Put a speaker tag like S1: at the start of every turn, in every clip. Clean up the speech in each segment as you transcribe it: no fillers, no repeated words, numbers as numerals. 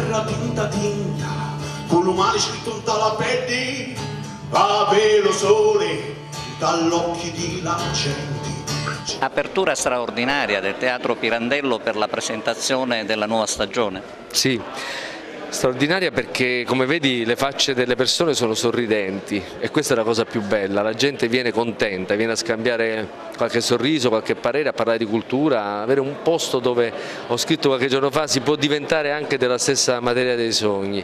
S1: terra tinta tinta, con l'umano scritto in tala pelle, a velo sole dall'occhio di lancenti.
S2: Apertura straordinaria del Teatro Pirandello per la presentazione della nuova stagione.
S3: Sì, straordinaria perché come vedi le facce delle persone sono sorridenti e questa è la cosa più bella, la gente viene contenta, viene a scambiare qualche sorriso, qualche parere, a parlare di cultura, avere un posto dove, ho scritto qualche giorno fa, si può diventare anche della stessa materia dei sogni.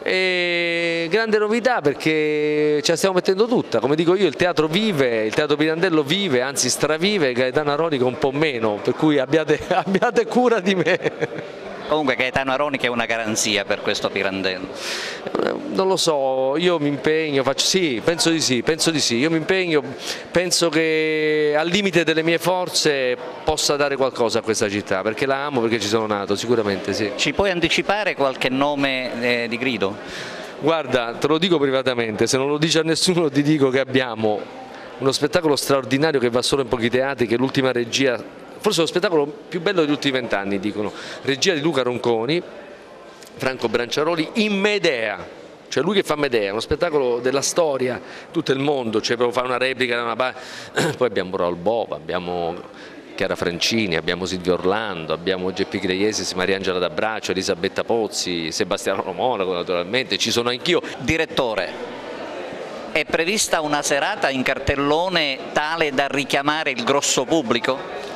S3: E grande novità perché ce la stiamo mettendo tutta, come dico io il teatro vive, il Teatro Pirandello vive, anzi stravive, Gaetano Aronica un po' meno, per cui abbiate cura di me.
S2: Comunque Gaetano Aronica è una garanzia per questo Pirandello.
S3: Non lo so, io mi impegno, sì, penso di sì, io mi impegno, penso che al limite delle mie forze possa dare qualcosa a questa città, perché la amo, perché ci sono nato, sicuramente sì.
S2: Ci puoi anticipare qualche nome di grido?
S3: Guarda, te lo dico privatamente, se non lo dici a nessuno ti dico che abbiamo uno spettacolo straordinario che va solo in pochi teatri, che è l'ultima regia, forse lo spettacolo più bello degli ultimi 20 anni, dicono, regia di Luca Ronconi, Franco Branciaroli, in Medea, cioè lui che fa Medea, uno spettacolo della storia, tutto il mondo, cioè proprio fa una replica, poi abbiamo Raul Bova, abbiamo Chiara Francini, abbiamo Silvio Orlando, abbiamo Geppi Greiesi, Mariangela D'Abraccio, Elisabetta Pozzi, Sebastiano Monaco naturalmente, ci sono anch'io.
S2: Direttore, è prevista una serata in cartellone tale da richiamare il grosso pubblico?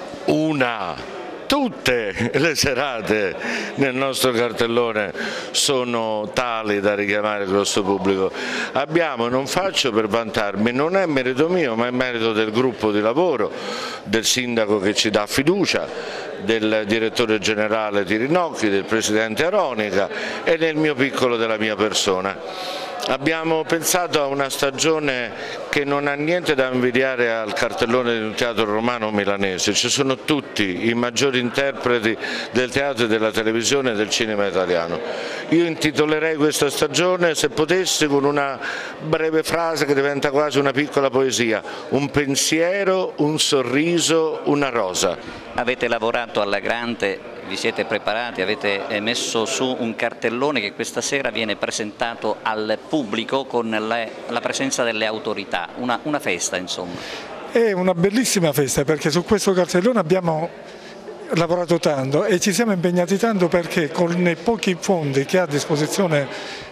S4: Tutte le serate nel nostro cartellone sono tali da richiamare il grosso pubblico. Abbiamo, non faccio per vantarmi, non è merito mio ma è merito del gruppo di lavoro, del sindaco che ci dà fiducia, del direttore generale Tirinocchi, del presidente Aronica e nel mio piccolo della mia persona. Abbiamo pensato a una stagione che non ha niente da invidiare al cartellone di un teatro romano o milanese, ci sono tutti i maggiori interpreti del teatro e della televisione e del cinema italiano. Io intitolerei questa stagione, se potessi, con una breve frase che diventa quasi una piccola poesia: un pensiero, un sorriso, una rosa.
S2: Avete lavorato alla grande, vi siete preparati, avete messo su un cartellone che questa sera viene presentato al pubblico con la presenza delle autorità, una festa insomma.
S5: È una bellissima festa perché su questo cartellone abbiamo lavorato tanto e ci siamo impegnati tanto perché con i pochi fondi che ha a disposizione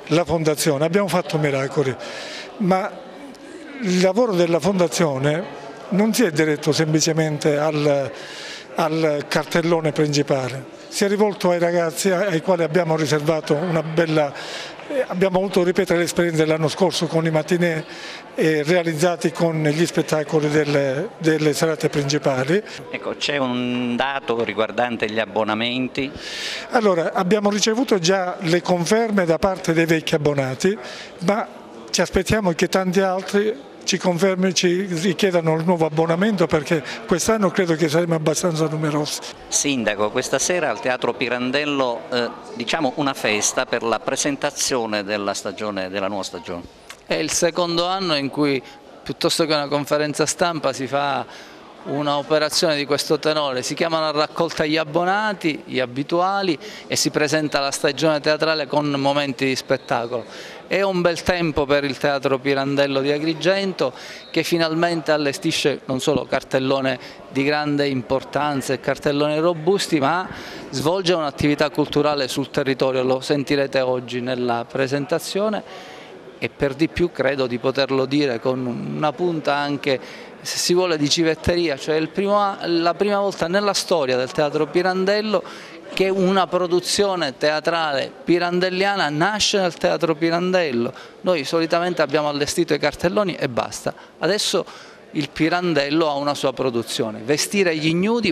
S5: la Fondazione abbiamo fatto miracoli, ma il lavoro della Fondazione non si è diretto semplicemente al cartellone principale, si è rivolto ai ragazzi ai quali abbiamo riservato abbiamo voluto ripetere l'esperienza dell'anno scorso con i matinè realizzati con gli spettacoli delle serate principali.
S2: Ecco, c'è un dato riguardante gli abbonamenti?
S5: Allora, abbiamo ricevuto già le conferme da parte dei vecchi abbonati, ma ci aspettiamo che tanti altri ci richiedano il nuovo abbonamento perché quest'anno credo che saremo abbastanza numerosi.
S2: Sindaco, questa sera al Teatro Pirandello diciamo una festa per la presentazione della nuova stagione.
S6: È il secondo anno in cui piuttosto che una conferenza stampa si fa un'operazione di questo tenore, si chiamano a raccolta gli abbonati, gli abituali e si presenta la stagione teatrale con momenti di spettacolo. È un bel tempo per il Teatro Pirandello di Agrigento che finalmente allestisce non solo cartellone di grande importanza e cartelloni robusti, ma svolge un'attività culturale sul territorio, lo sentirete oggi nella presentazione e per di più credo di poterlo dire con una punta anche, se si vuole, di civetteria, cioè la prima volta nella storia del Teatro Pirandello che una produzione teatrale pirandelliana nasce nel Teatro Pirandello. Noi solitamente abbiamo allestito i cartelloni e basta, adesso il Pirandello ha una sua produzione, Vestire gli ignudi,